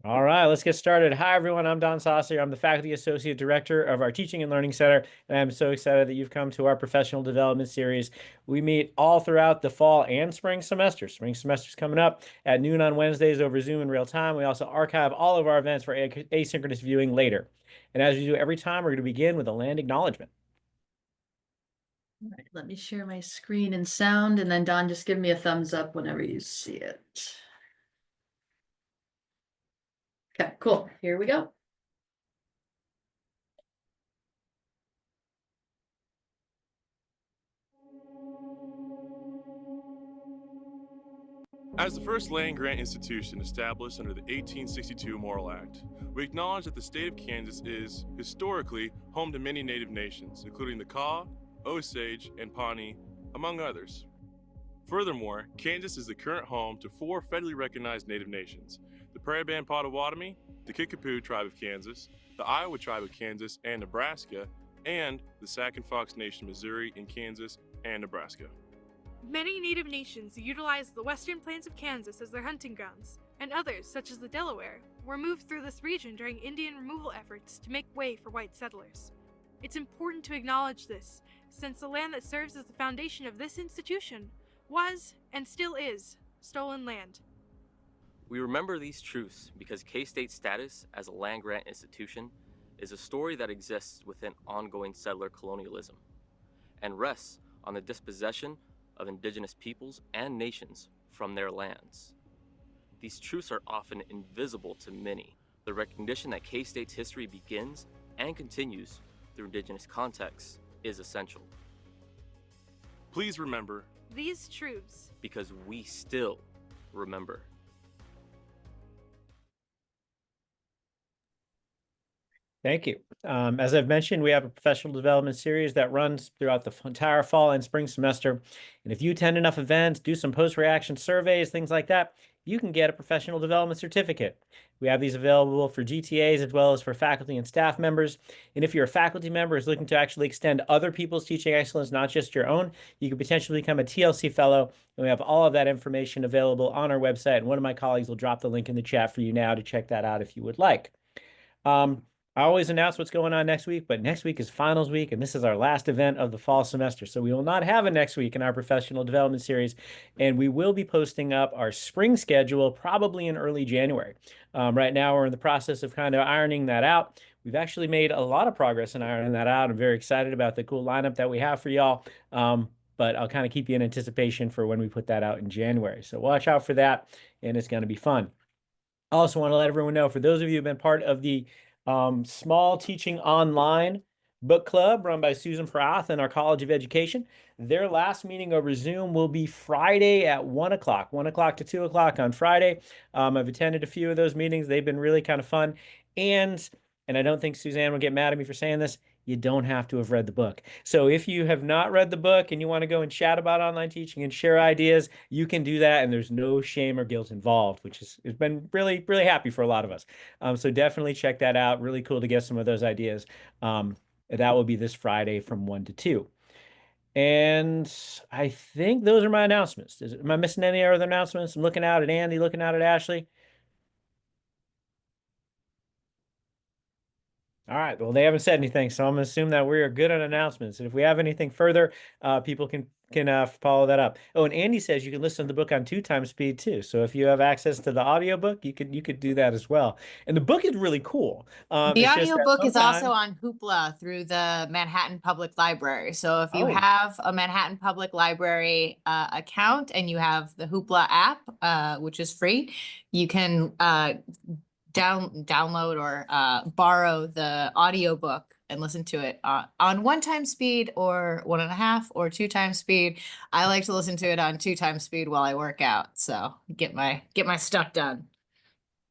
All right, let's get started. Hi, everyone. I'm Don Saucier. I'm the Faculty Associate Director of our Teaching and Learning Center, and I'm so excited that you've come to our professional development series. We meet all throughout the fall and spring semester. Spring semester's coming up at noon on Wednesdays over Zoom in real time. We also archive all of our events for asynchronous viewing later. And as we do every time, we're going to begin with a land acknowledgement. All right, let me share my screen and sound, and then Don, just give me a thumbs up whenever you see it. Okay, cool. Here we go. As the first land-grant institution established under the 1862 Morrill Act, we acknowledge that the state of Kansas is, historically, home to many native nations, including the Kaw, Osage, and Pawnee, among others. Furthermore, Kansas is the current home to 4 federally recognized native nations: the Prairie Band Potawatomi, the Kickapoo Tribe of Kansas, the Iowa Tribe of Kansas and Nebraska, and the Sac and Fox Nation of Missouri in Kansas and Nebraska. Many native nations utilize the western plains of Kansas as their hunting grounds, and others, such as the Delaware, were moved through this region during Indian removal efforts to make way for white settlers. It's important to acknowledge this, since the land that serves as the foundation of this institution was, and still is, stolen land. We remember these truths because K-State's status as a land-grant institution is a story that exists within ongoing settler colonialism and rests on the dispossession of indigenous peoples and nations from their lands. These truths are often invisible to many. The recognition that K-State's history begins and continues through indigenous contexts is essential. Please remember These truths, because we still remember. Thank you. As I've mentioned, we have a professional development series that runs throughout the entire fall and spring semester. And if you attend enough events, do some post-reaction surveys, things like that, you can get a professional development certificate. We have these available for GTAs as well as for faculty and staff members. And if you're a faculty member who's looking to actually extend other people's teaching excellence, not just your own, you can potentially become a TLC fellow. And we have all of that information available on our website. And one of my colleagues will drop the link in the chat for you now to check that out if you would like. I always announce what's going on next week, but next week is finals week, and this is our last event of the fall semester. So we will not have a next week in our professional development series, and we will be posting up our spring schedule probably in early January. Right now, we're in the process of kind of ironing that out. We've actually made a lot of progress in ironing that out. I'm very excited about the cool lineup that we have for y'all. But I'll kind of keep you in anticipation for when we put that out in January. So watch out for that, and it's going to be fun. I also want to let everyone know, for those of you who've been part of the Small Teaching Online book club run by Susan Parath and our College of Education, their last meeting over Zoom will be Friday at 1 o'clock, 1 o'clock to 2 o'clock on Friday. I've attended a few of those meetings. They've been really kind of fun. And I don't think Suzanne will get mad at me for saying this, you don't have to have read the book. So if you have not read the book and you want to go and chat about online teaching and share ideas, you can do that, and there's no shame or guilt involved, which has been really, really happy for a lot of us. So definitely check that out. Really cool to get some of those ideas. That will be this Friday from 1 to 2. And I think those are my announcements. Am I missing any other announcements? I'm looking out at Andy, looking out at Ashley. All right. Well, they haven't said anything, so I'm gonna assume that we are good on announcements. And if we have anything further, people can follow that up. Oh, and Andy says you can listen to the book on 2x speed too. So if you have access to the audiobook, you could do that as well. And the book is really cool. The It's just that audiobook is also sometimes- on Hoopla through the Manhattan Public Library. So if you Oh. have a Manhattan Public Library account and you have the Hoopla app, which is free, you can download or borrow the audiobook and listen to it on 1x speed or 1.5 or 2x speed. I like to listen to it on 2x speed while I work out. So get my stuff done.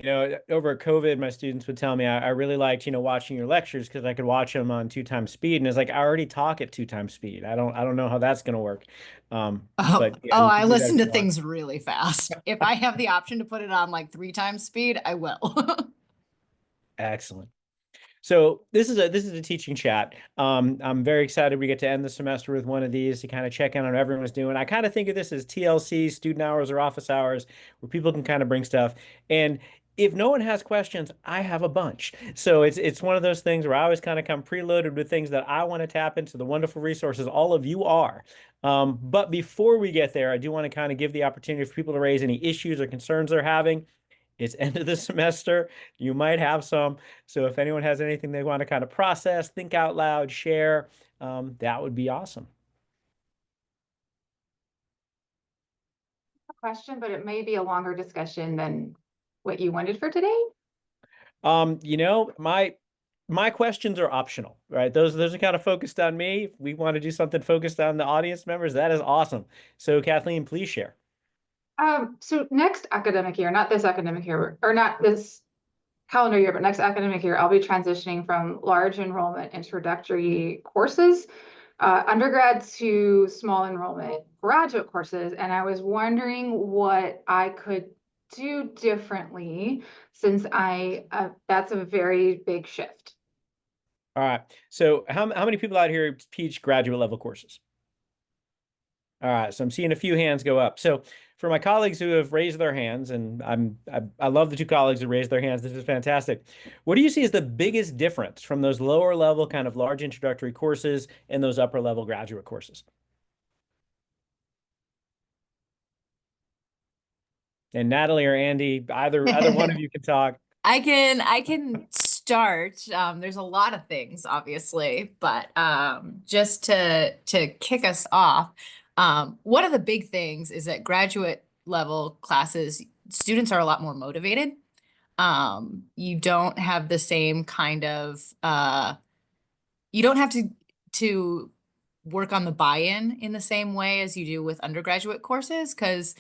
You know, over COVID, my students would tell me I really liked, watching your lectures because I could watch them on 2x speed. And it's like, I already talk at 2x speed. I don't know how that's going to work. But yeah, you I can do that listen if to you want. things really fast. If I have the option to put it on like 3x speed, I will. Excellent. So this is a teaching chat. I'm very excited we get to end the semester with one of these to kind of check in on what everyone's doing. I kind of think of this as TLC, student hours or office hours, where people can kind of bring stuff. And if no one has questions, I have a bunch. So it's one of those things where I always kind of come preloaded with things that I want to tap into, the wonderful resources all of you are. But before we get there, I do want to kind of give the opportunity for people to raise any issues or concerns they're having. It's end of the semester. You might have some. So if anyone has anything they want to kind of process, think out loud, share, that would be awesome. Question, but it may be a longer discussion than what you wanted for today. You know, my questions are optional, right? Those are kind of focused on me. If we want to do something focused on the audience members, that is awesome. So Kathleen, please share. So next academic year, not this academic year, or not this calendar year, but next academic year, I'll be transitioning from large enrollment introductory courses, undergrad, to small enrollment graduate courses. And I was wondering what I could do differently, since that's a very big shift. All right. So how many people out here teach graduate level courses? All right. So I'm seeing a few hands go up. So for my colleagues who have raised their hands, and I love the two colleagues who raised their hands. This is fantastic. What do you see as the biggest difference from those lower level kind of large introductory courses and those upper level graduate courses? And Natalie or Andy, either one of you can talk. I can start. There's a lot of things, obviously, but just to kick us off, one of the big things is that graduate level classes, students are a lot more motivated. You don't have the same kind of you don't have to work on the buy-in in the same way as you do with undergraduate courses, because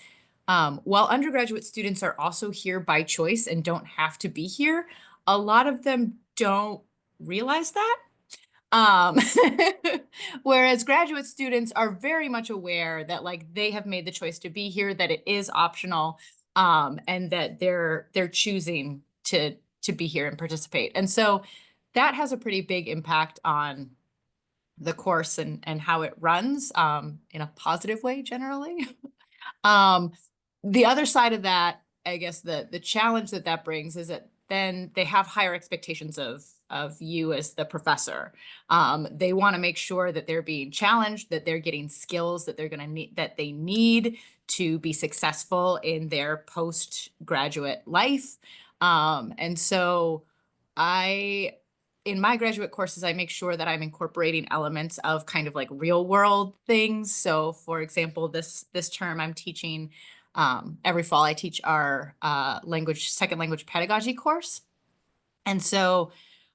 while undergraduate students are also here by choice and don't have to be here, a lot of them don't realize that. Whereas graduate students are very much aware that like they have made the choice to be here, that it is optional, and that they're choosing to be here and participate. And so that has a pretty big impact on the course and how it runs, in a positive way generally. The other side of that, I guess the challenge that brings is that then they have higher expectations of you as the professor. They want to make sure that they're being challenged, that they're getting skills that they're going to need, that they need to be successful in their postgraduate life. And so in my graduate courses, I make sure that I'm incorporating elements of kind of like real world things. So for example, this term I'm teaching, every fall I teach our second language pedagogy course. And so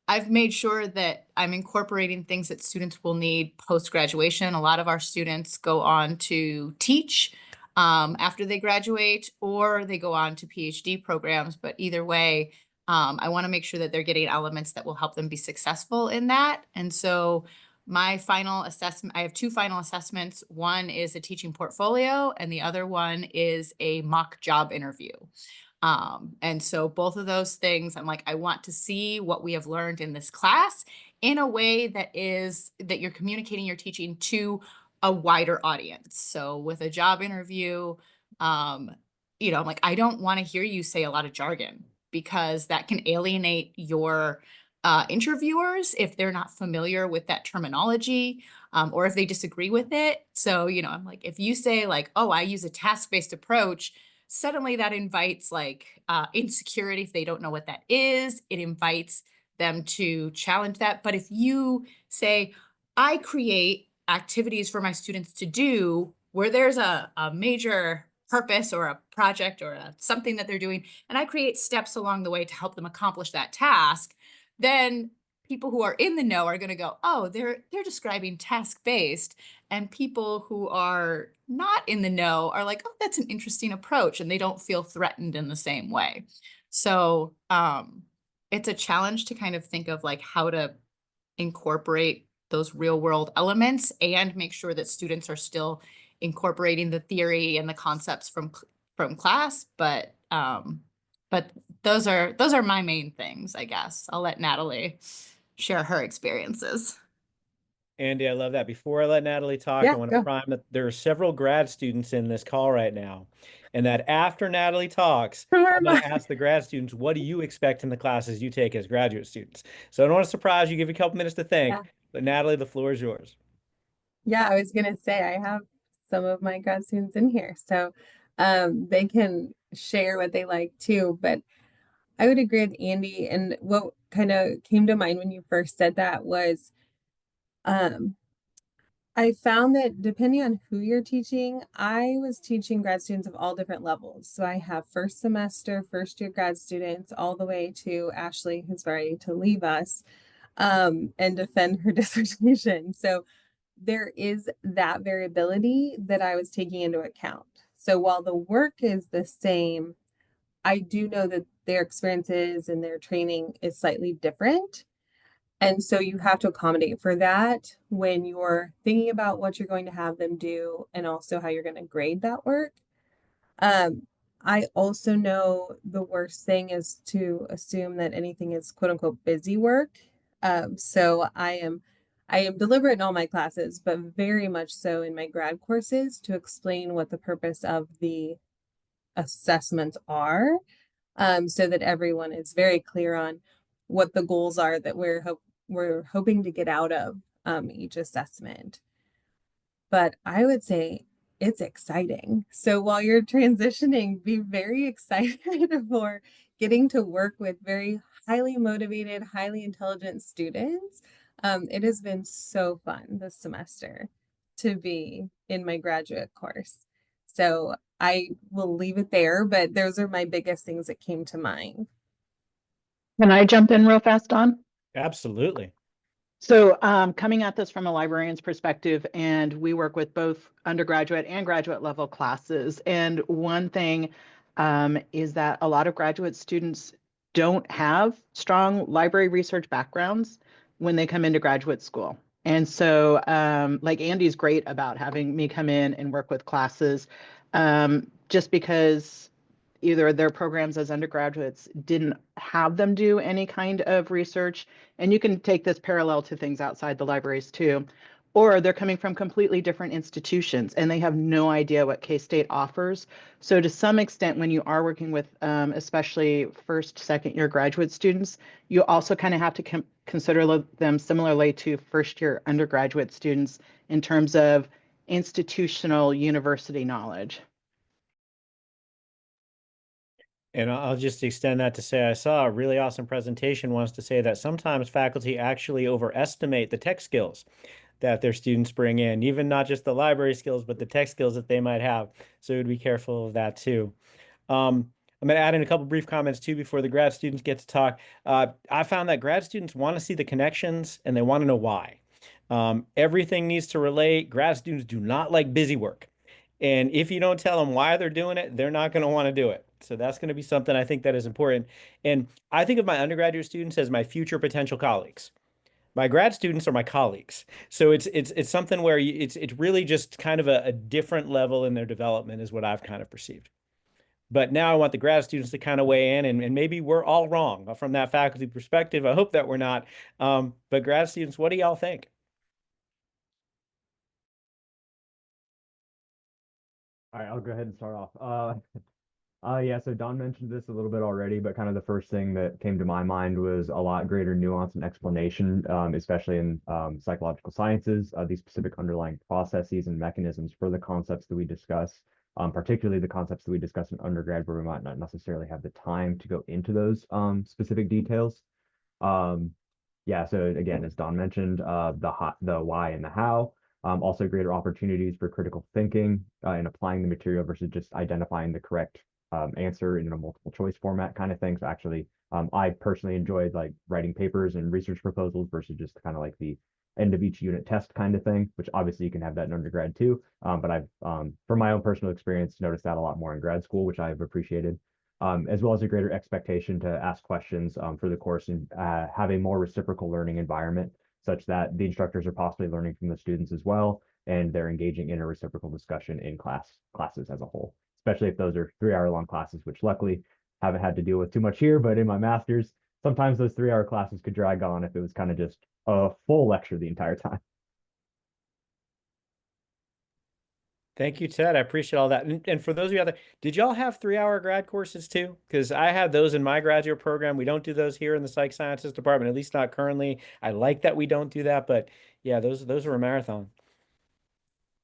I've made sure that I'm incorporating things that students will need post-graduation. A lot of our students go on to teach after they graduate, or they go on to PhD programs. But either way, I want to make sure that they're getting elements that will help them be successful in that. And so my final assessment, I have two final assessments. One is a teaching portfolio, and the other one is a mock job interview. And so both of those things, I'm like, I want to see what we have learned in this class in a way that you're communicating your teaching to a wider audience. So with a job interview, I'm like, I don't want to hear you say a lot of jargon, because that can alienate your interviewers if they're not familiar with that terminology, or if they disagree with it. So, I'm like, if you say like, oh, I use a task-based approach, suddenly that invites like insecurity if they don't know what that is. It invites them to challenge that. But if you say, I create activities for my students to do where there's a major purpose or a project or something that they're doing, and I create steps along the way to help them accomplish that task, then people who are in the know are going to go, oh, they're describing task-based. And people who are not in the know are like, oh, that's an interesting approach. And they don't feel threatened in the same way. So it's a challenge to kind of think of like how to incorporate those real world elements and make sure that students are still incorporating the theory and the concepts from class. But those are my main things, I guess. I'll let Natalie share her experiences. Andy, I love that. Before I let Natalie talk, Yeah, I want to go. prime that there are several grad students in this call right now. And that after Natalie talks, Who I'm am going I? to ask the grad students, what do you expect in the classes you take as graduate students? So I don't want to surprise you, give you a couple minutes to think. Yeah. But Natalie, the floor is yours. Yeah, I was gonna say I have some of my grad students in here, so they can share what they like too. But I would agree with Andy, and what kind of came to mind when you first said that was um I found that depending on who you're teaching, I was teaching grad students of all different levels. So I have first semester, first year grad students, all the way to Ashley, who's ready to leave us and defend her dissertation. So there is that variability that I was taking into account. So while the work is the same, I do know that their experiences and their training is slightly different. And so you have to accommodate for that when you're thinking about what you're going to have them do and also how you're going to grade that work. I also know the worst thing is to assume that anything is quote unquote busy work. So I am deliberate in all my classes, but very much so in my grad courses to explain what the purpose of the assessments are, so that everyone is very clear on what the goals are that we're hoping to get out of each assessment. But I would say it's exciting. So while you're transitioning, be very excited for getting to work with very highly motivated, highly intelligent students. It has been so fun this semester to be in my graduate course. So I will leave it there, but those are my biggest things that came to mind. Can I jump in real fast, Don? Absolutely. So coming at this from a librarian's perspective, and we work with both undergraduate and graduate level classes. And one thing is that a lot of graduate students don't have strong library research backgrounds when they come into graduate school. And so like Andy's great about having me come in and work with classes just because either their programs as undergraduates didn't have them do any kind of research. And you can take this parallel to things outside the libraries too, or they're coming from completely different institutions and they have no idea what K-State offers. So to some extent, when you are working with especially first, second year graduate students, you also kind of have to consider them similarly to first year undergraduate students in terms of institutional university knowledge. And I'll just extend that to say I saw a really awesome presentation once to say that sometimes faculty actually overestimate the tech skills that their students bring in, even not just the library skills, but the tech skills that they might have. So we'd be careful of that too. I'm going to add in a couple brief comments too before the grad students get to talk. I found that grad students want to see the connections and they want to know why. Everything needs to relate. Grad students do not like busy work. And if you don't tell them why they're doing it, they're not going to want to do it. So that's going to be something I think that is important. And I think of my undergraduate students as my future potential colleagues. My grad students are my colleagues. So it's something where it's really just kind of a different level in their development is what I've kind of perceived. But now I want the grad students to kind of weigh in, and maybe we're all wrong from that faculty perspective. I hope that we're not. But grad students, what do y'all think? All right, I'll go ahead and start off. Yeah, so Don mentioned this a little bit already, but kind of the first thing that came to my mind was a lot greater nuance and explanation, especially in psychological sciences, these specific underlying processes and mechanisms for the concepts that we discuss, particularly the concepts that we discuss in undergrad, where we might not necessarily have the time to go into those specific details. Yeah, so again, as Don mentioned, the why and the how. Also greater opportunities for critical thinking and applying the material versus just identifying the correct answer in a multiple choice format kind of thing. So actually, I personally enjoyed like writing papers and research proposals versus just kind of like the end of each unit test kind of thing, which obviously you can have that in undergrad too. But I've, from my own personal experience, noticed that a lot more in grad school, which I've appreciated. As well as a greater expectation to ask questions for the course and have a more reciprocal learning environment, such that the instructors are possibly learning from the students as well, and they're engaging in a reciprocal discussion in classes as a whole, especially if those are 3-hour long classes, which luckily haven't had to deal with too much here. But in my master's, sometimes those 3-hour classes could drag on if it was kind of just a full lecture the entire time. Thank you, Ted. I appreciate all that. And for those of you out there, did y'all have 3-hour grad courses too? Because I had those in my graduate program. We don't do those here in the psych sciences department, at least not currently. I like that we don't do that, but yeah, those are a marathon.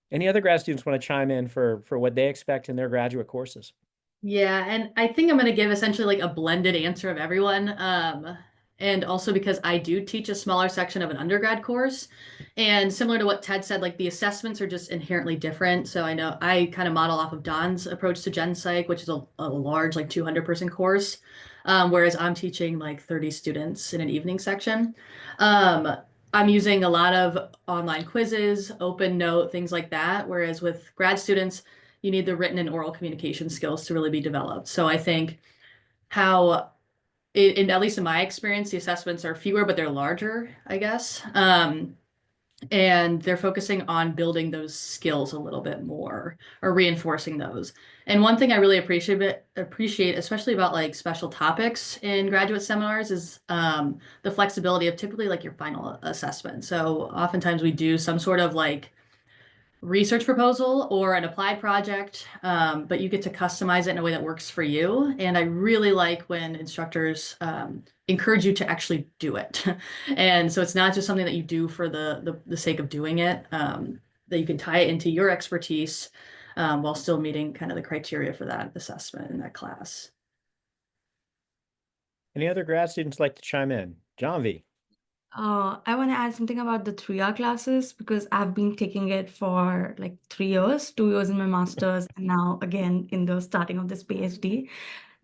Any other grad students want to chime in for what they expect in their graduate courses? Yeah, and I think I'm going to give essentially like a blended answer of everyone. And also because I do teach a smaller section of an undergrad course. And similar to what Ted said, like the assessments are just inherently different. So I know I kind of model off of Don's approach to Gen Psych, which is a large, like 200-person course. Whereas I'm teaching like 30 students in an evening section. I'm using a lot of online quizzes, open note, things like that. Whereas with grad students, you need the written and oral communication skills to really be developed. So I think how, at least in my experience, the assessments are fewer, but they're larger, I guess. And they're focusing on building those skills a little bit more or reinforcing those. And one thing I really appreciate, especially about like special topics in graduate seminars, is the flexibility of typically like your final assessment. So oftentimes we do some sort of like research proposal or an applied project, but you get to customize it in a way that works for you. And I really like when instructors encourage you to actually do it. And so it's not just something that you do for the sake of doing it, that you can tie it into your expertise while still meeting kind of the criteria for that assessment in that class. Any other grad students like to chime in? John V. I want to add something about the 3-hour classes because I've been taking it for like 3 years, 2 years in my master's, and now again in the starting of this PhD.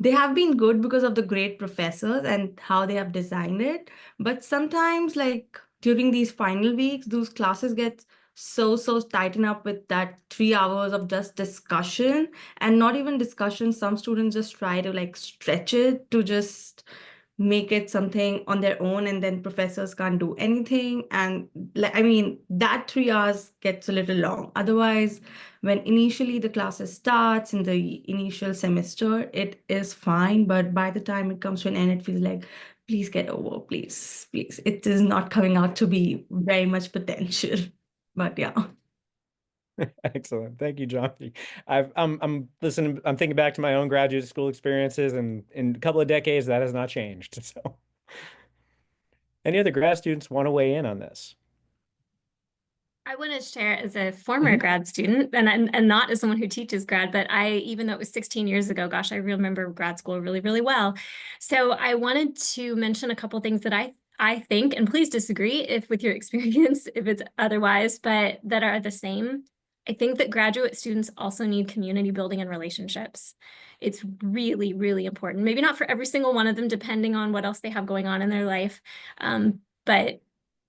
They have been good because of the great professors and how they have designed it. But sometimes, like during these final weeks, those classes get so tightened up with that 3 hours of just discussion and not even discussion. Some students just try to like stretch it to just make it something on their own, and then professors can't do anything. And like, I mean, that 3 hours gets a little long. Otherwise, when initially the classes starts in the initial semester, it is fine. But by the time it comes to an end, it feels like, please get over, please. It is not coming out to be very much potential. But yeah. Excellent. Thank you, John. I'm listening, I'm thinking back to my own graduate school experiences, and in a couple of decades, that has not changed. So any other grad students want to weigh in on this? I want to share as a former grad student and not as someone who teaches grad, but even though it was 16 years ago, gosh, I remember grad school really, really well. So I wanted to mention a couple things that I think, and please disagree if with your experience, if it's otherwise, but that are the same. I think that graduate students also need community building and relationships. It's really, really important. Maybe not for every single one of them, depending on what else they have going on in their life. But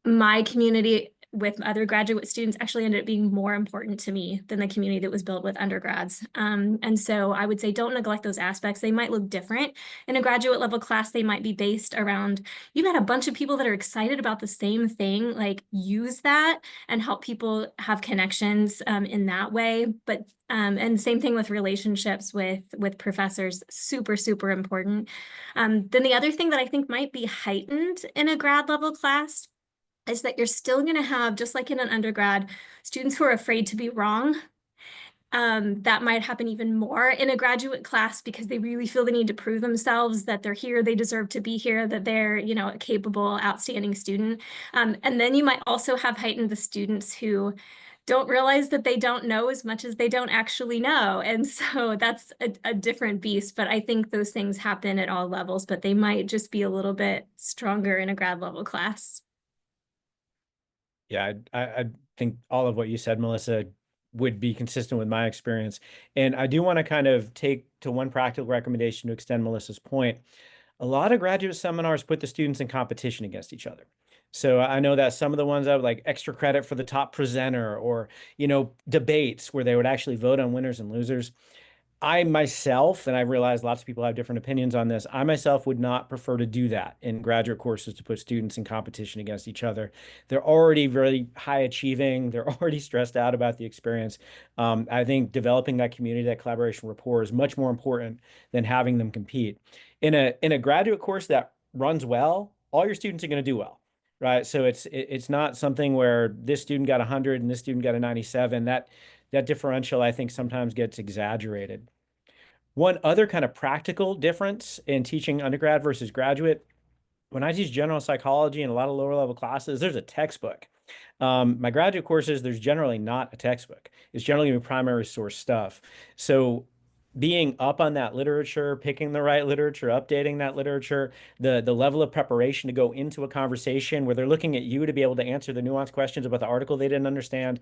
my community with other graduate students actually ended up being more important to me than the community that was built with undergrads. And so I would say don't neglect those aspects. They might look different. In a graduate level class, they might be based around, you've got a bunch of people that are excited about the same thing, like use that and help people have connections in that way. But and same thing with relationships with professors, super, super important. Then the other thing that I think might be heightened in a grad level class is that you're still going to have, just like in an undergrad, students who are afraid to be wrong. That might happen even more in a graduate class because they really feel the need to prove themselves that they're here, they deserve to be here, that they're, a capable, outstanding student. And then you might also have heightened the students who don't realize that they don't know as much as they don't actually know. And so that's a different beast. But I think those things happen at all levels, but they might just be a little bit stronger in a grad level class. Yeah, I think all of what you said, Melissa, would be consistent with my experience. And I do want to kind of take to one practical recommendation to extend Melissa's point. A lot of graduate seminars put the students in competition against each other. So I know that some of the ones that would like extra credit for the top presenter, or, debates where they would actually vote on winners and losers. I myself, and I realize lots of people have different opinions on this, I myself would not prefer to do that in graduate courses, to put students in competition against each other. They're already very high achieving. They're already stressed out about the experience. I think developing that community, that collaboration rapport is much more important than having them compete. In a graduate course that runs well, all your students are going to do well. Right. So it's not something where this student got 100 and this student got a 97. that differential, I think, sometimes gets exaggerated. One other kind of practical difference in teaching undergrad versus graduate, when I teach general psychology in a lot of lower level classes, there's a textbook. My graduate courses, there's generally not a textbook. It's generally primary source stuff. So being up on that literature, picking the right literature, updating that literature, the level of preparation to go into a conversation where they're looking at you to be able to answer the nuanced questions about the article they didn't understand.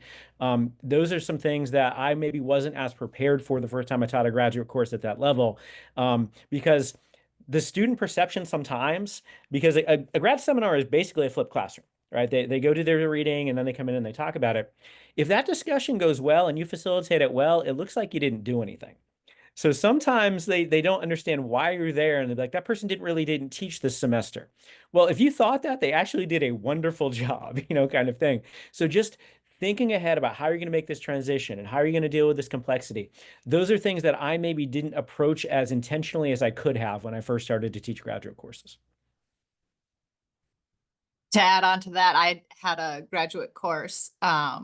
Those are some things that I maybe wasn't as prepared for the first time I taught a graduate course at that level, because the student perception sometimes, because a grad seminar is basically a flipped classroom, right? They go do their reading and then they come in and they talk about it. If that discussion goes well and you facilitate it well, it looks like you didn't do anything. So sometimes they don't understand why you're there, and they're like, that person didn't teach this semester. Well, if you thought that, they actually did a wonderful job, kind of thing. So just thinking ahead about how you're going to make this transition and how are you going to deal with this complexity. Those are things that I maybe didn't approach as intentionally as I could have when I first started to teach graduate courses. To add on to that, I had a graduate course, a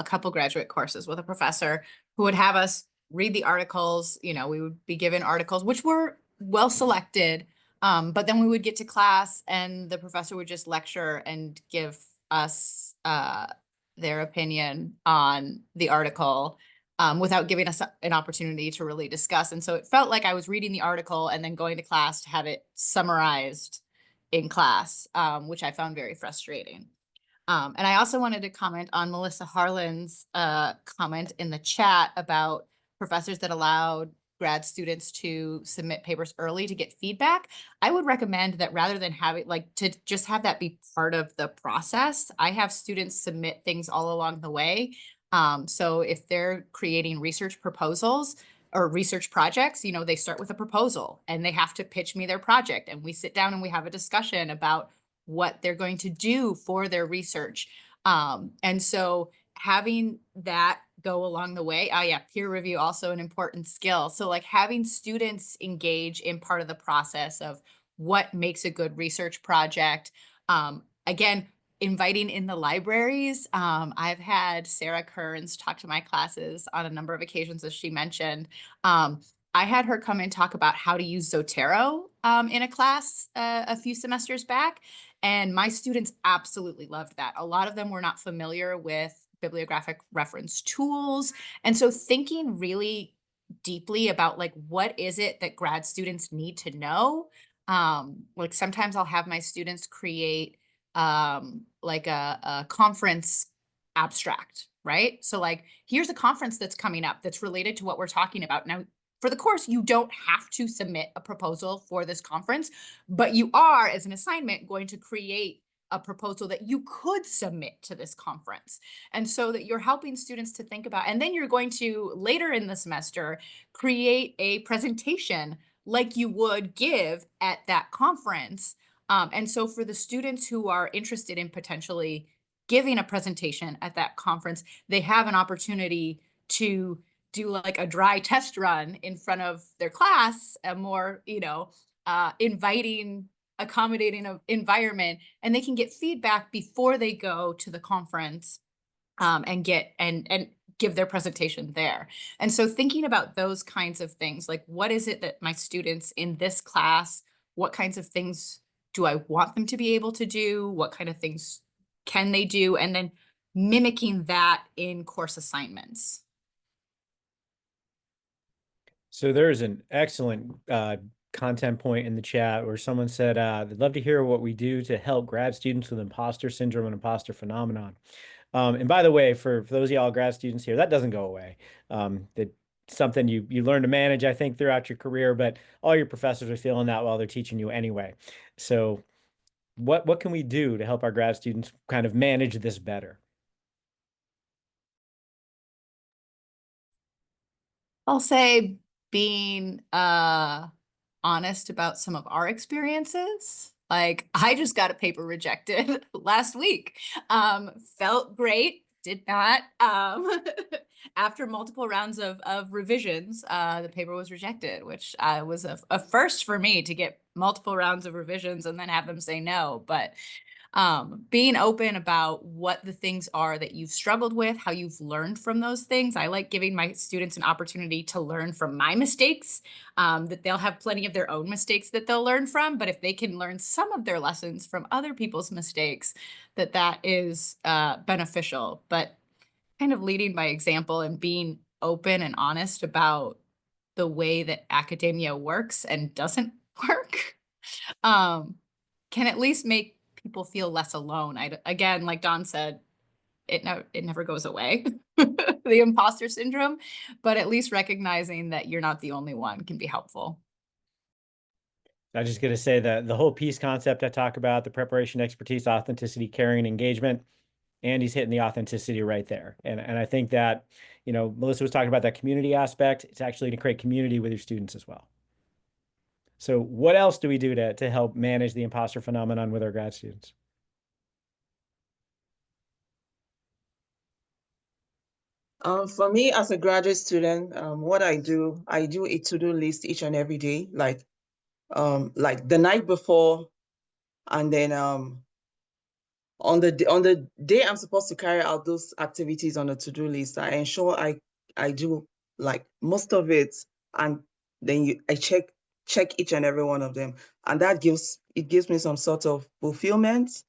couple graduate courses with a professor who would have us read the articles. We would be given articles which were well selected, but then we would get to class and the professor would just lecture and give us their opinion on the article, without giving us an opportunity to really discuss. And so it felt like I was reading the article and then going to class to have it summarized in class, which I found very frustrating. And I also wanted to comment on Melissa Harlan's comment in the chat about professors that allowed grad students to submit papers early to get feedback. I would recommend that rather than to just have that be part of the process, I have students submit things all along the way. So if they're creating research proposals or research projects, they start with a proposal and they have to pitch me their project, and we sit down and we have a discussion about what they're going to do for their research. And so having that go along the way. Peer review, also an important skill. So having students engage in part of the process of what makes a good research project. Again, inviting in the libraries. I've had Sarah Kearns talk to my classes on a number of occasions, as she mentioned. I had her come and talk about how to use Zotero in a class a few semesters back. And my students absolutely loved that. A lot of them were not familiar with bibliographic reference tools. And so thinking really deeply about what is it that grad students need to know? Sometimes I'll have my students create a conference abstract, right? So here's a conference that's coming up that's related to what we're talking about. Now, for the course, you don't have to submit a proposal for this conference, but you are, as an assignment, going to create a proposal that you could submit to this conference. And so that you're helping students to think about, and then you're going to later in the semester create a presentation like you would give at that conference. And so for the students who are interested in potentially giving a presentation at that conference, they have an opportunity to do a dry test run in front of their class, a more, inviting, accommodating environment, and they can get feedback before they go to the conference and give their presentation there. And so thinking about those kinds of things, what is it that my students in this class, what kinds of things do I want them to be able to do? What kind of things can they do? And then mimicking that in course assignments. So there's an excellent content point in the chat where someone said, they'd love to hear what we do to help grad students with imposter syndrome and imposter phenomenon. And by the way, for those of y'all grad students here, that doesn't go away. That's something you learn to manage, I think, throughout your career, but all your professors are feeling that while they're teaching you anyway. So what can we do to help our grad students kind of manage this better? I'll say being honest about some of our experiences. I just got a paper rejected last week. Felt great, did not. After multiple rounds of revisions, the paper was rejected, which was a first for me to get multiple rounds of revisions and then have them say no. But Being open about what the things are that you've struggled with, how you've learned from those things. I like giving my students an opportunity to learn from my mistakes, that they'll have plenty of their own mistakes that they'll learn from, but if they can learn some of their lessons from other people's mistakes, that is beneficial. But kind of leading by example and being open and honest about the way that academia works and doesn't work, can at least make people feel less alone. Again, like Dawn said, it never goes away, the imposter syndrome, but at least recognizing that you're not the only one can be helpful. I'm just going to say that the whole peace concept I talk about, the preparation, expertise, authenticity, caring, and engagement, Andy's hitting the authenticity right there. And I think that, you know, Melissa was talking about that community aspect. It's actually to create community with your students as well. So what else do we do to help manage the imposter phenomenon with our grad students? For me as a graduate student, what I do a to-do list each and every day, like the night before, and then on the day I'm supposed to carry out those activities on the to-do list, I ensure I do like most of it, and then I check each and every one of them, and that gives me some sort of fulfillment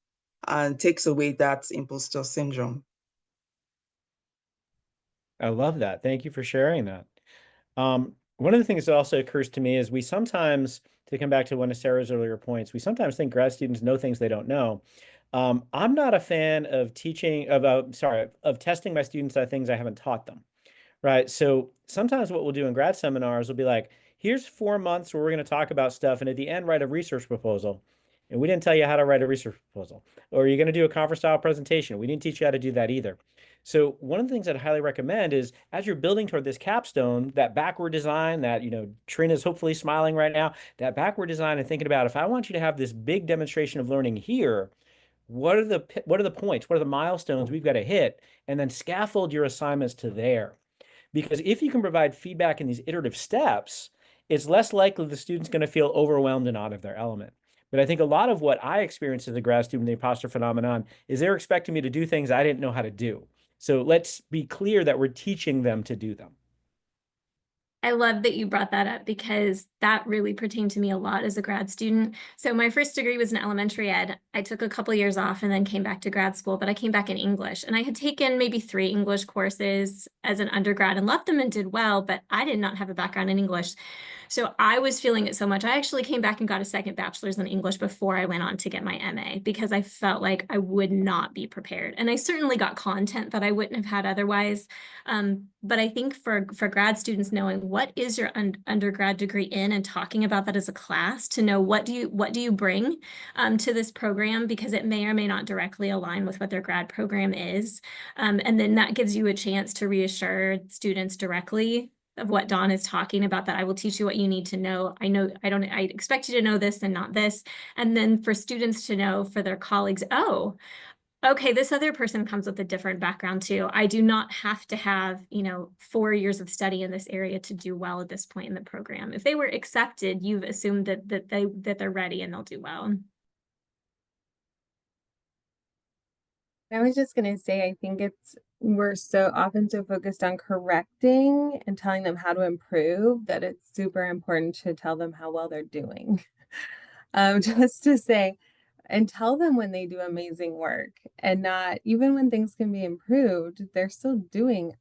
and takes away that imposter syndrome. I love that. Thank you for sharing that. One of the things that also occurs to me is we sometimes, to come back to one of Sarah's earlier points, we sometimes think grad students know things they don't know. I'm not a fan of of testing my students on things I haven't taught them, right? So sometimes what we'll do in grad seminars will be like, here's 4 months where we're going to talk about stuff, and at the end, write a research proposal. And we didn't tell you how to write a research proposal. Or you're going to do a conference style presentation. We didn't teach you how to do that either. So one of the things I'd highly recommend is, as you're building toward this capstone, that backward design that, you know, Trina's hopefully smiling right now, that backward design and thinking about, if I want you to have this big demonstration of learning here, what are the points? What are the milestones we've got to hit? And then scaffold your assignments to there. Because if you can provide feedback in these iterative steps, it's less likely the student's going to feel overwhelmed and out of their element. But I think a lot of what I experienced as a grad student, the imposter phenomenon, is they're expecting me to do things I didn't know how to do. So let's be clear that we're teaching them to do them. I love that you brought that up, because that really pertained to me a lot as a grad student. So my first degree was in elementary ed. I took a couple years off and then came back to grad school, but I came back in English, and I had taken maybe 3 English courses as an undergrad and loved them and did well, but I did not have a background in English. So I was feeling it so much. I actually came back and got a second bachelor's in English before I went on to get my MA, because I felt like I would not be prepared. And I certainly got content that I wouldn't have had otherwise. But I think for grad students, knowing what is your undergrad degree in and talking about that as a class, to know what do you bring to this program, because it may or may not directly align with what their grad program is. And then that gives you a chance to reassure students directly of what Dawn is talking about, that I will teach you what you need to know. I expect you to know this and not this. And then for students to know, for their colleagues, oh, okay, this other person comes with a different background too. I do not have to have, 4 years of study in this area to do well at this point in the program. If they were accepted, you've assumed that they're ready and they'll do well. I was just going to say, I think we're so often so focused on correcting and telling them how to improve that it's super important to tell them how well they're doing. Just to say, and tell them when they do amazing work, and not, even when things can be improved, they're still doing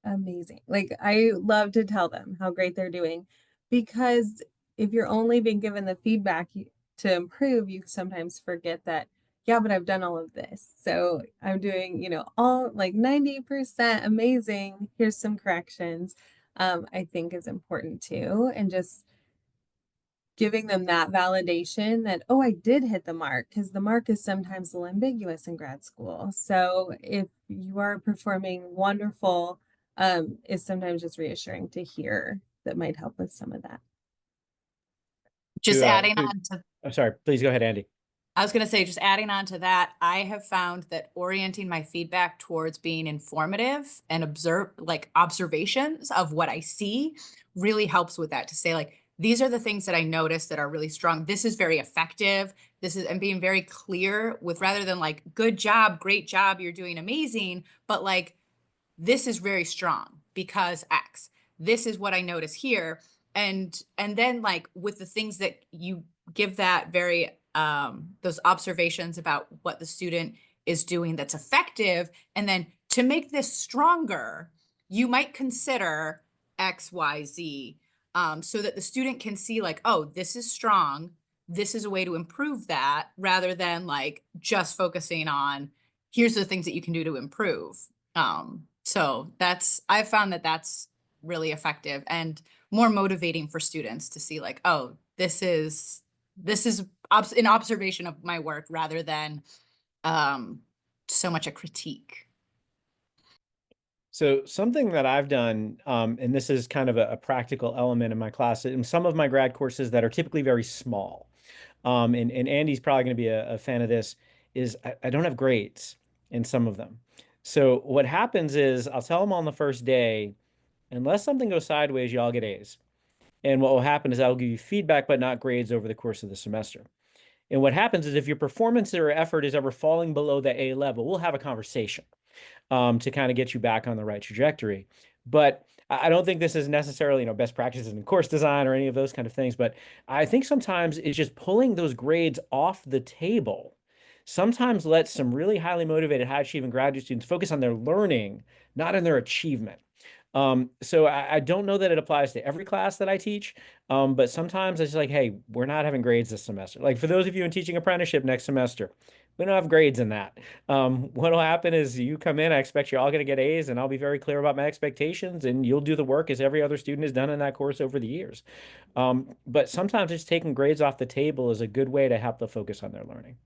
amazing. Like, I love to tell them how great they're doing, because if you're only being given the feedback to improve, you sometimes forget that, yeah, but I've done all of this. So I'm doing, all like 90% amazing. Here's some corrections. I think is important too. And just giving them that validation that, oh, I did hit the mark, because the mark is sometimes a little ambiguous in grad school. So if you are performing wonderful, is sometimes just reassuring to hear, that might help with some of that. Just adding on to, I'm sorry, please go ahead, Andy. I was going to say, just adding on to that, I have found that orienting my feedback towards being informative and observations of what I see really helps with that. To say, like, these are the things that I noticed that are really strong. This is very effective. And being very clear with, rather than like, good job, great job, you're doing amazing, but like, this is very strong because X. This is what I notice here. And then like with the things that you give that very, those observations about what the student is doing that's effective. And then to make this stronger, you might consider X, Y, Z, so that the student can see like, oh, this is strong. This is a way to improve that, rather than like just focusing on, here's the things that you can do to improve. So I've found that that's really effective and more motivating for students to see like, oh, this is an observation of my work, rather than so much a critique. So something that I've done, and this is kind of a practical element in my class, in some of my grad courses that are typically very small, and Andy's probably going to be a fan of this, is I don't have grades in some of them. So what happens is I'll tell them on the first day, unless something goes sideways, you all get A's. And what will happen is I'll give you feedback, but not grades over the course of the semester. And what happens is if your performance or effort is ever falling below the A level, we'll have a conversation to kind of get you back on the right trajectory. But I don't think this is necessarily, best practices in course design or any of those kind of things. But I think sometimes it's just pulling those grades off the table. Sometimes let some really highly motivated, high achieving graduate students focus on their learning, not on their achievement. So I don't know that it applies to every class that I teach, but sometimes it's like, hey, we're not having grades this semester. Like for those of you in teaching apprenticeship next semester, we don't have grades in that. What'll happen is you come in, I expect you're all going to get A's, and I'll be very clear about my expectations, and you'll do the work as every other student has done in that course over the years. But sometimes just taking grades off the table is a good way to help them focus on their learning.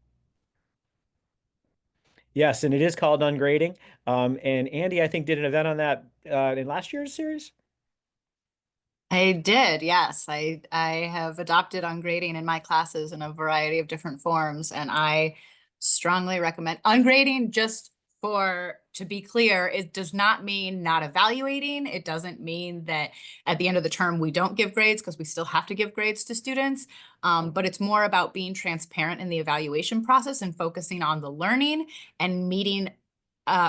Yes, and it is called Ungrading. And Andy, I think, did an event on that in last year's series. I did, yes. I have adopted ungrading in my classes in a variety of different forms, and I strongly recommend ungrading. Just to be clear, it does not mean not evaluating. It doesn't mean that at the end of the term we don't give grades, because we still have to give grades to students. But it's more about being transparent in the evaluation process and focusing on the learning and meeting,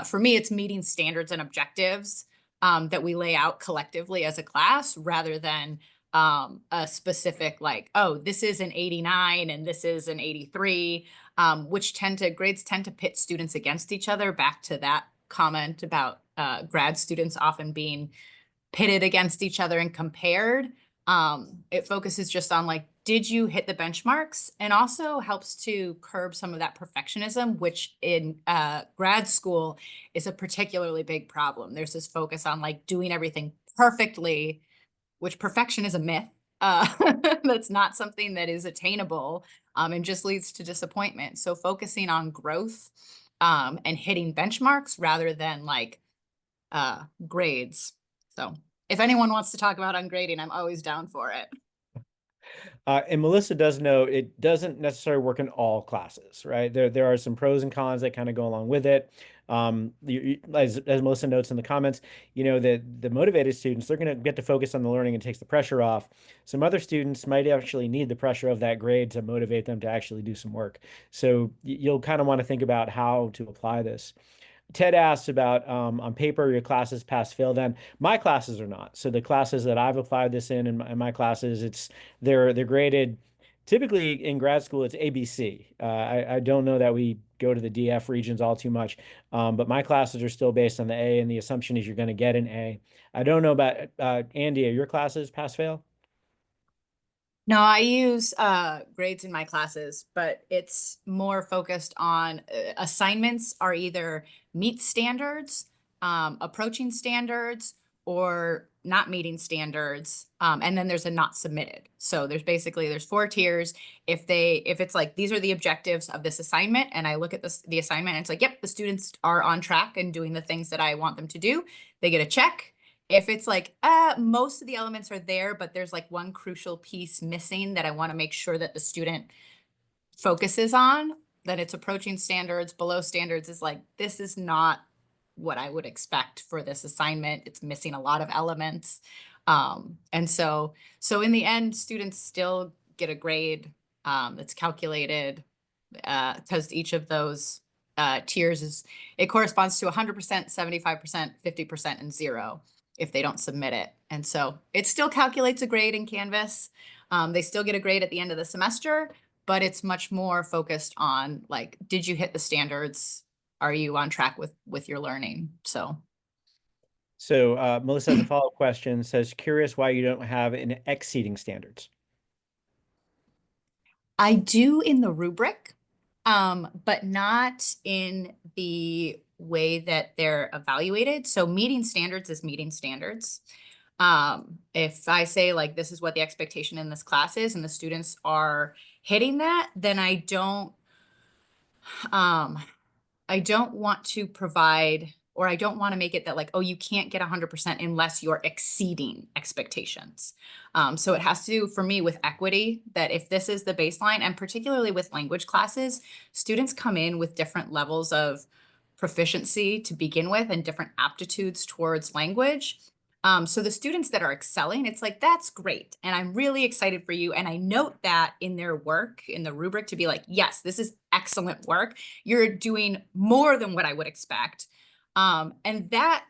for me, it's meeting standards and objectives that we lay out collectively as a class, rather than a specific like, oh, this is an 89 and this is an 83, which grades tend to pit students against each other. Back to that comment about grad students often being pitted against each other and compared. It focuses just on like, did you hit the benchmarks? And also helps to curb some of that perfectionism, which in grad school is a particularly big problem. There's this focus on like doing everything perfectly, which perfection is a myth. That's not something that is attainable, and just leads to disappointment. So focusing on growth and hitting benchmarks rather than like grades. So if anyone wants to talk about ungrading, I'm always down for it. And Melissa does know it doesn't necessarily work in all classes, right? There are some pros and cons that kind of go along with it. As Melissa notes in the comments, the motivated students, they're going to get to focus on the learning and takes the pressure off. Some other students might actually need the pressure of that grade to motivate them to actually do some work. So you'll kind of want to think about how to apply this. Ted asked about on paper, your classes pass fail then. My classes are not. So the classes that I've applied this in my classes, they're graded. Typically in grad school, it's ABC. I don't know that we go to the DF regions all too much, but my classes are still based on the A, and the assumption is you're going to get an A. I don't know about Andy, are your classes pass fail? No, I use grades in my classes, but it's more focused on assignments are either meet standards, approaching standards, or not meeting standards. And then there's a not submitted. So there's 4 tiers. If it's like, these are the objectives of this assignment, and I look at the assignment and it's like, yep, the students are on track and doing the things that I want them to do, they get a check. If it's like, most of the elements are there, but there's like one crucial piece missing that I want to make sure that the student focuses on, that it's approaching standards, below standards, is like, this is not what I would expect for this assignment. It's missing a lot of elements. And so in the end, students still get a grade that's calculated because each of those tiers it corresponds to 100%, 75%, 50%, and 0 if they don't submit it. And so it still calculates a grade in Canvas. They still get a grade at the end of the semester, but it's much more focused on like, did you hit the standards? Are you on track with your learning? So Melissa has a follow-up question, says, curious why you don't have an exceeding standards. I do in the rubric, but not in the way that they're evaluated. So meeting standards is meeting standards. If I say like, this is what the expectation in this class is, and the students are hitting that, then I don't want to provide, or I don't want to make it that like, oh, you can't get 100% unless you're exceeding expectations. So it has to do for me with equity, that if this is the baseline, and particularly with language classes, students come in with different levels of proficiency to begin with and different aptitudes towards language. So the students that are excelling, it's like, that's great. And I'm really excited for you. And I note that in their work, in the rubric, to be like, yes, this is excellent work. You're doing more than what I would expect. And that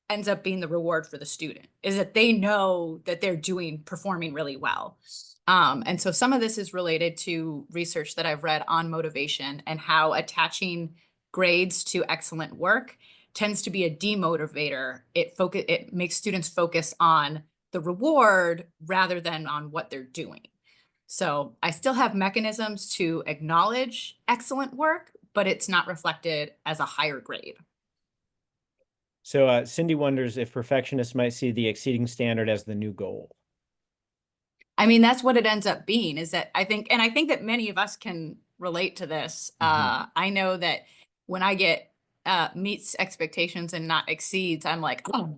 ends up being the reward for the student, is that they know that they're performing really well. And so some of this is related to research that I've read on motivation and how attaching grades to excellent work tends to be a demotivator. It makes students focus on the reward rather than on what they're doing. So I still have mechanisms to acknowledge excellent work, but it's not reflected as a higher grade. So Cindy wonders if perfectionists might see the exceeding standard as the new goal. I mean, that's what it ends up being, is that I think that many of us can relate to this. I know that when I get meets expectations and not exceeds, I'm like, oh.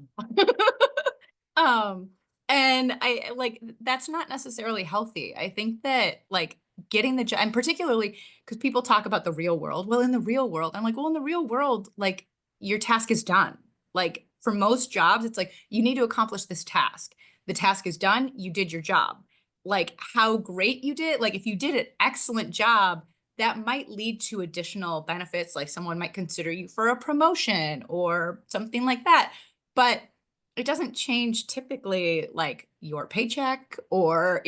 And I like, that's not necessarily healthy. I think that like getting the job, and particularly because people talk about the real world. Well, in the real world, I'm like, well, in the real world, like your task is done. Like for most jobs, it's like, you need to accomplish this task. The task is done. You did your job. Like how great you did. Like if you did an excellent job, that might lead to additional benefits. Like someone might consider you for a promotion or something like that. But it doesn't change typically like your paycheck or,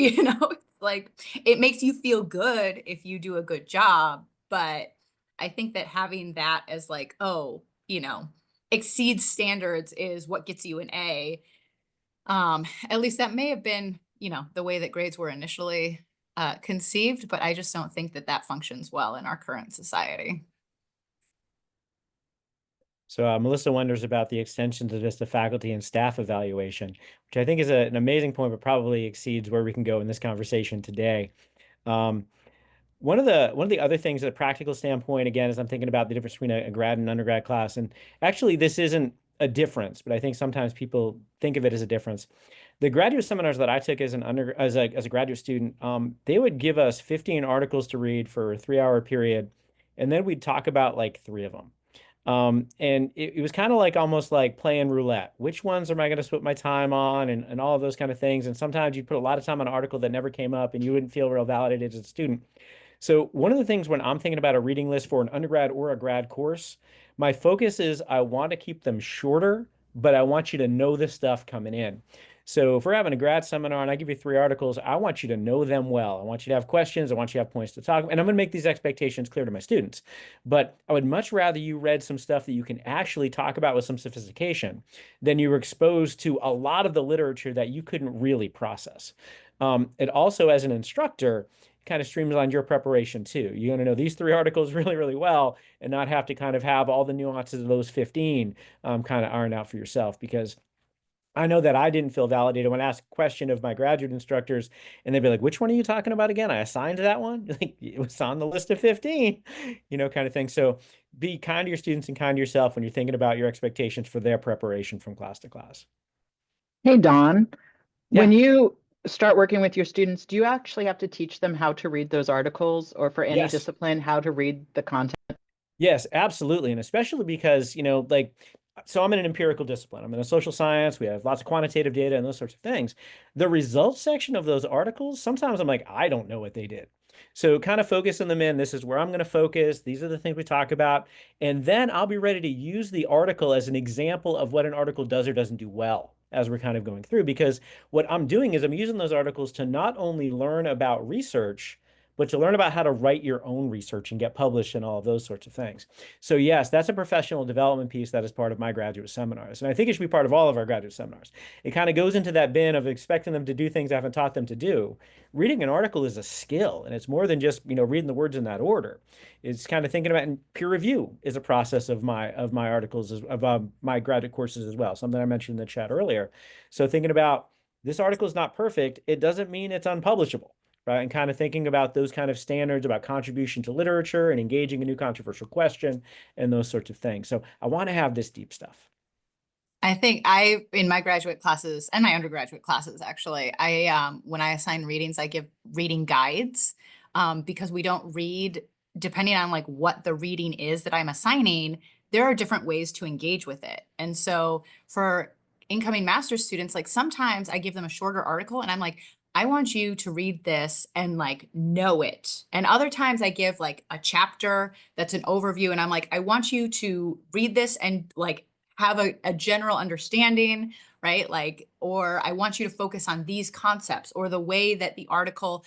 like it makes you feel good if you do a good job. But I think that having that as like, oh, exceeds standards is what gets you an A. At least that may have been, the way that grades were initially conceived, but I just don't think that functions well in our current society. So Melissa wonders about the extensions of just the faculty and staff evaluation, which I think is an amazing point, but probably exceeds where we can go in this conversation today. One of the other things at a practical standpoint, again, as I'm thinking about the difference between a grad and undergrad class, and actually this isn't a difference, but I think sometimes people think of it as a difference. The graduate seminars that I took as a graduate student, they would give us 15 articles to read for a 3-hour period, and then we'd talk about like 3 of them. And it was kind of like almost like playing roulette. Which ones am I going to split my time on, and all of those kind of things. And sometimes you'd put a lot of time on an article that never came up and you wouldn't feel real validated as a student. So one of the things when I'm thinking about a reading list for an undergrad or a grad course, my focus is I want to keep them shorter, but I want you to know this stuff coming in. So if we're having a grad seminar and I give you 3 articles, I want you to know them well. I want you to have questions. I want you to have points to talk. And I'm going to make these expectations clear to my students. But I would much rather you read some stuff that you can actually talk about with some sophistication than you were exposed to a lot of the literature that you couldn't really process. It also, as an instructor, kind of streamline your preparation too. You're going to know these 3 articles really, really well and not have to kind of have all the nuances of those 15 kind of ironed out for yourself, because I know that I didn't feel validated when I asked a question of my graduate instructors and they'd be like, which one are you talking about again? I assigned that one. Like, it was on the list of 15, kind of thing. So be kind to your students and kind to yourself when you're thinking about your expectations for their preparation from class to class. Hey, Dawn, Yeah. when you start working with your students, do you actually have to teach them how to read those articles, or for any Yes. discipline, how to read the content? Yes, absolutely. And especially because, like so I'm in an empirical discipline. I'm in a social science. We have lots of quantitative data and those sorts of things. The results section of those articles, sometimes I'm like, I don't know what they did. So kind of focusing them in. This is where I'm going to focus. These are the things we talk about. And then I'll be ready to use the article as an example of what an article does or doesn't do well as we're kind of going through. Because what I'm doing is I'm using those articles to not only learn about research, but to learn about how to write your own research and get published and all of those sorts of things. So yes, that's a professional development piece that is part of my graduate seminars. And I think it should be part of all of our graduate seminars. It kind of goes into that bin of expecting them to do things I haven't taught them to do. Reading an article is a skill, and it's more than just, reading the words in that order. It's kind of thinking about, and peer review is a process of my articles, of my graduate courses as well, something I mentioned in the chat earlier. So thinking about, this article is not perfect, it doesn't mean it's unpublishable. Right, and kind of thinking about those kind of standards about contribution to literature and engaging a new controversial question and those sorts of things. So I want to have this deep stuff. I think in my graduate classes and my undergraduate classes, actually, when I assign readings, I give reading guides, because we don't read, depending on like what the reading is that I'm assigning, there are different ways to engage with it. And so for incoming master's students, like sometimes I give them a shorter article and I'm like, I want you to read this and like know it. And other times I give like a chapter that's an overview and I'm like, I want you to read this and like have a general understanding, right? Like, or I want you to focus on these concepts, or the way that the article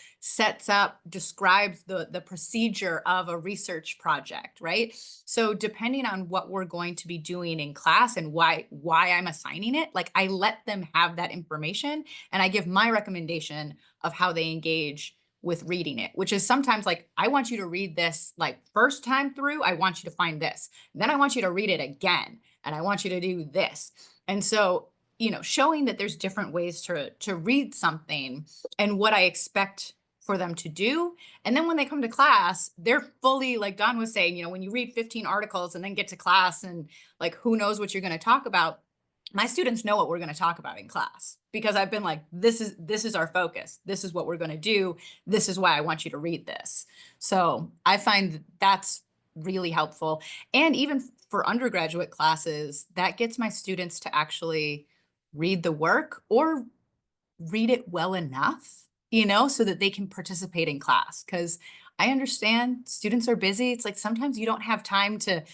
describes the procedure of a research project, right? So depending on what we're going to be doing in class and why I'm assigning it, like I let them have that information and I give my recommendation of how they engage with reading it, which is sometimes like, I want you to read this like first time through, I want you to find this. Then I want you to read it again. And I want you to do this. And so, showing that there's different ways to read something and what I expect for them to do. And then when they come to class, they're fully, like Don was saying, when you read 15 articles and then get to class and like, who knows what you're going to talk about? My students know what we're going to talk about in class because I've been like, this is our focus. This is what we're going to do. This is why I want you to read this. So I find that's really helpful. And even for undergraduate classes, that gets my students to actually read the work or read it well enough, so that they can participate in class. Because I understand students are busy. It's like sometimes you don't have time to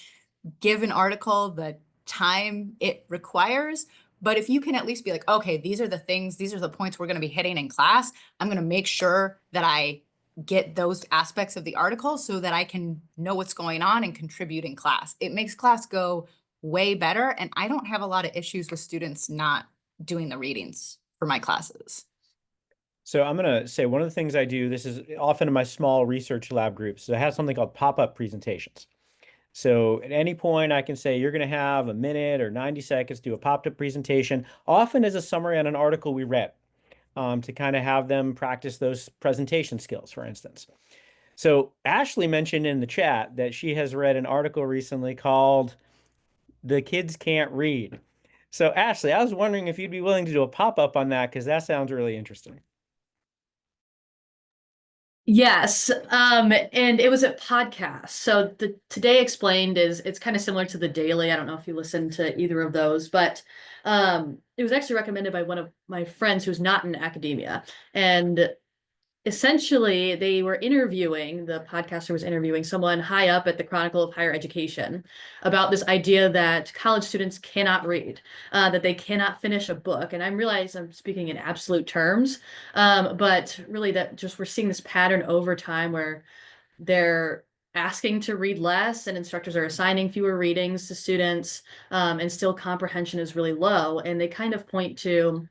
give an article the time it requires. But if you can at least be like, okay, these are the points we're going to be hitting in class. I'm going to make sure that I get those aspects of the article so that I can know what's going on and contribute in class. It makes class go way better. And I don't have a lot of issues with students not doing the readings for my classes. So I'm going to say one of the things I do, this is often in my small research lab groups, so I have something called pop-up presentations. So at any point I can say, you're going to have a minute or 90 seconds to do a popped-up presentation, often as a summary on an article we read. To kind of have them practice those presentation skills, for instance. So Ashley mentioned in the chat that she has read an article recently called "The Kids Can't Read." So Ashley, I was wondering if you'd be willing to do a pop-up on that, because that sounds really interesting. Yes, and it was a podcast. So the Today Explained it's kind of similar to The Daily. I don't know if you listen to either of those, but it was actually recommended by one of my friends who's not in academia. And essentially the podcaster was interviewing someone high up at the Chronicle of Higher Education about this idea that college students cannot read, that they cannot finish a book. And I realize I'm speaking in absolute terms, but really that just we're seeing this pattern over time where they're asking to read less and instructors are assigning fewer readings to students, and still comprehension is really low. And they kind of point to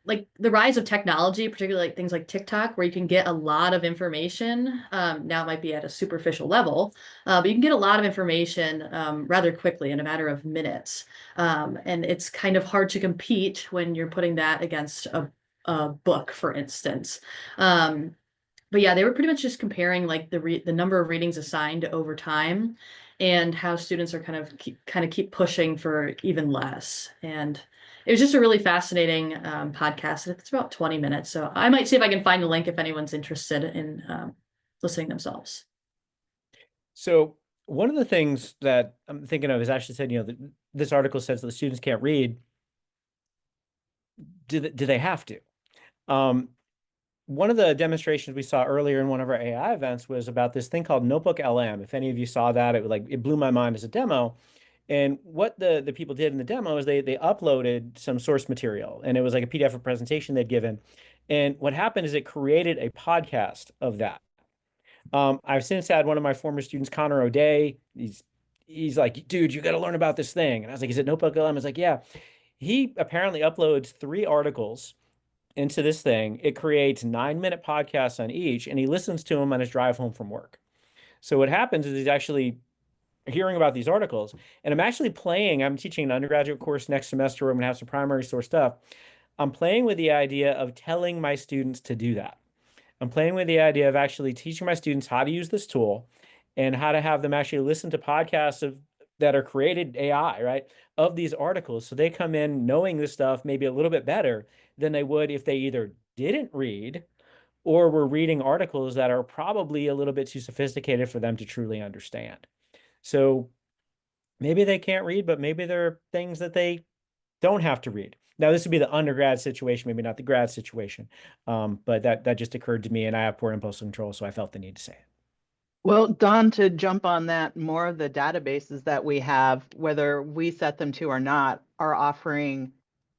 like the rise of technology, particularly like things like TikTok, where you can get a lot of information. Now it might be at a superficial level, but you can get a lot of information rather quickly in a matter of minutes. And it's kind of hard to compete when you're putting that against a book, for instance. But yeah, they were pretty much just comparing like the number of readings assigned over time and how students are kind of keep pushing for even less. And it was just a really fascinating podcast. It's about 20 minutes. So I might see if I can find the link if anyone's interested in listening themselves. So one of the things that I'm thinking of is Ashley said, this article says that the students can't read. Do they have to? One of the demonstrations we saw earlier in one of our AI events was about this thing called Notebook LM. If any of you saw that, it blew my mind as a demo. And what the people did in the demo is they uploaded some source material, and it was like a PDF of presentation they'd given. And what happened is it created a podcast of that. I've since had one of my former students, Connor O'Day. He's like, dude, you got to learn about this thing. And I was like, is it Notebook LM? I was like, yeah. He apparently uploads 3 articles into this thing. It creates 9-minute podcasts on each, and he listens to them on his drive home from work. So what happens is he's actually hearing about these articles, and I'm teaching an undergraduate course next semester where I'm gonna have some primary source stuff. I'm playing with the idea of telling my students to do that. I'm playing with the idea of actually teaching my students how to use this tool and how to have them actually listen to podcasts that are created AI, right, of these articles. So they come in knowing this stuff maybe a little bit better than they would if they either didn't read or were reading articles that are probably a little bit too sophisticated for them to truly understand. So maybe they can't read, but maybe there are things that they don't have to read. Now, this would be the undergrad situation, maybe not the grad situation. But that just occurred to me, and I have poor impulse control, so I felt the need to say it. Well, Don, to jump on that, more of the databases that we have, whether we set them to or not, are offering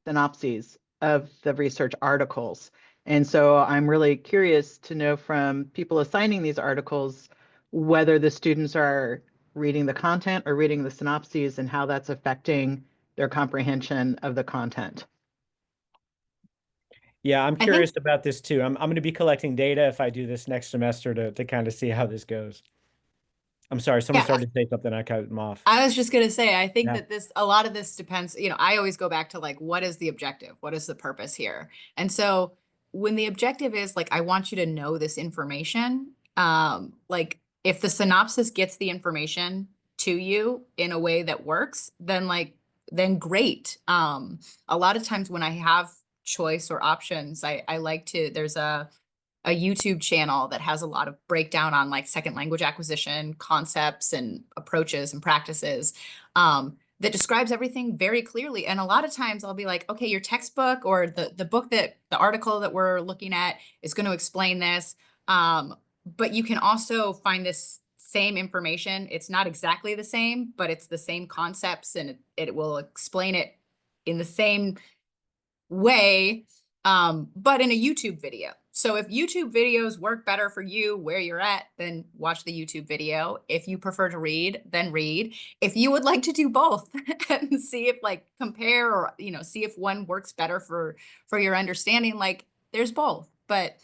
synopses of the research articles. And so I'm really curious to know from people assigning these articles whether the students are reading the content or reading the synopses and how that's affecting their comprehension of the content. Yeah, I'm curious about this too. I'm going to be collecting data if I do this next semester to kind of see how this goes. I'm sorry, someone started to say something, I cut them off. I was just gonna say, I think that a lot of this depends, I always go back to like, what is the objective? What is the purpose here? And so when the objective is like, I want you to know this information, like if the synopsis gets the information to you in a way that works, then great. A lot of times when I have choice or options, I like to, there's a YouTube channel that has a lot of breakdown on like second language acquisition concepts and approaches and practices, that describes everything very clearly. And a lot of times I'll be like, okay, your textbook or the book the article that we're looking at is going to explain this. But you can also find this same information. It's not exactly the same, but it's the same concepts, and it will explain it in the same way, but in a YouTube video. So if YouTube videos work better for you where you're at, then watch the YouTube video. If you prefer to read, then read. If you would like to do both and see if compare or, see if one works better for your understanding, there's both. But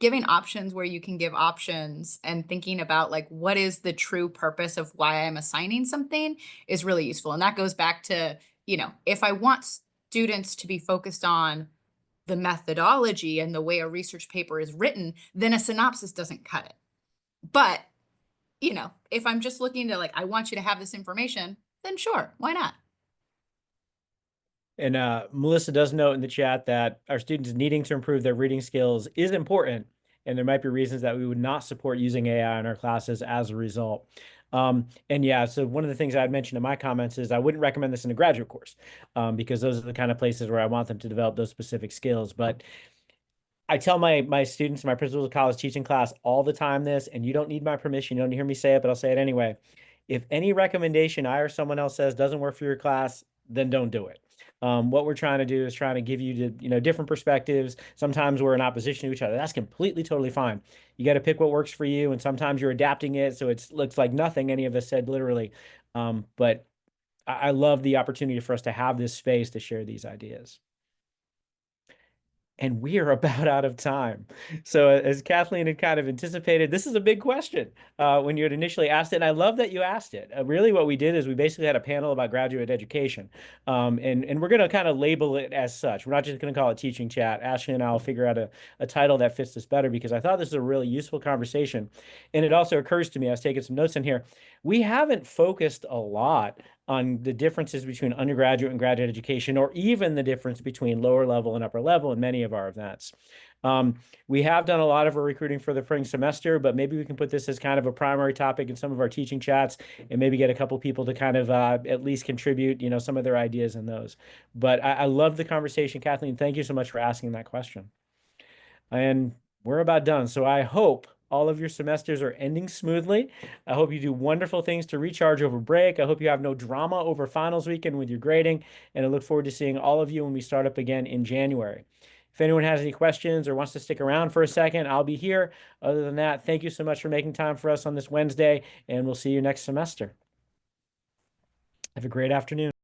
giving options where you can give options and thinking about what is the true purpose of why I'm assigning something is really useful. And that goes back to, if I want students to be focused on the methodology and the way a research paper is written, then a synopsis doesn't cut it. But, if I'm just looking to I want you to have this information, then sure, why not? And Melissa does note in the chat that our students needing to improve their reading skills is important, and there might be reasons that we would not support using AI in our classes as a result. And yeah, so one of the things I'd mentioned in my comments is I wouldn't recommend this in a graduate course, because those are the kind of places where I want them to develop those specific skills. But I tell my students, my principals of college teaching class all the time this, and you don't need my permission, you don't hear me say it, but I'll say it anyway. If any recommendation I or someone else says doesn't work for your class, then don't do it. What we're trying to do is trying to give you different perspectives. Sometimes we're in opposition to each other. That's completely, totally fine. You got to pick what works for you. And sometimes you're adapting it. So it looks like nothing any of us said literally. But I love the opportunity for us to have this space to share these ideas. And we are about out of time. So as Kathleen had kind of anticipated, this is a big question when you had initially asked it. And I love that you asked it. Really what we did is we basically had a panel about graduate education. And we're going to kind of label it as such. We're not just going to call it teaching chat. Ashley and I will figure out a title that fits this better, because I thought this was a really useful conversation. And it also occurs to me, I was taking some notes in here, we haven't focused a lot on the differences between undergraduate and graduate education, or even the difference between lower level and upper level in many of our events. We have done a lot of our recruiting for the spring semester, but maybe we can put this as kind of a primary topic in some of our teaching chats and maybe get a couple people to kind of at least contribute, some of their ideas in those. But I love the conversation, Kathleen. Thank you so much for asking that question. And we're about done. So I hope all of your semesters are ending smoothly. I hope you do wonderful things to recharge over break. I hope you have no drama over finals weekend with your grading. And I look forward to seeing all of you when we start up again in January. If anyone has any questions or wants to stick around for a second, I'll be here. Other than that, thank you so much for making time for us on this Wednesday, and we'll see you next semester. Have a great afternoon.